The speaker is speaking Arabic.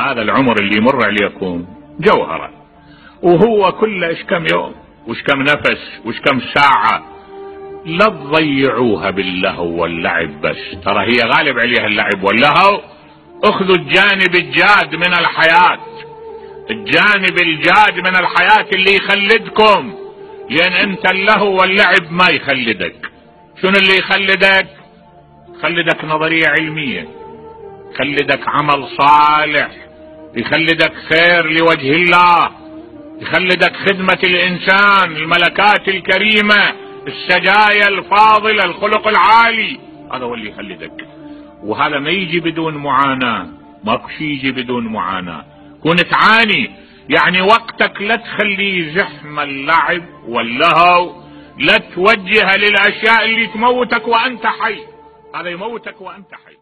هذا العمر اللي يمر عليكم جوهرة، وهو كله ايش كم يوم وش كم نفس وش كم ساعة. لا تضيعوها باللهو واللعب بس، ترى هي غالب عليها اللعب واللهو. اخذوا الجانب الجاد من الحياة، الجانب الجاد من الحياة اللي يخلدكم، لان انت اللهو واللعب ما يخلدك. شنو اللي يخلدك؟ يخلدك نظرية علمية، يخلدك عمل صالح، يخلدك خير لوجه الله، يخلدك خدمة الانسان، الملكات الكريمة، السجايا الفاضلة، الخلق العالي. هذا هو اللي يخلدك، وهذا ما يجي بدون معاناة، ماكو شي يجي بدون معاناة. كون تعاني يعني وقتك لا تخليه زحم اللعب واللهو، لا توجه للاشياء اللي تموتك وانت حي، هذا يموتك وانت حي.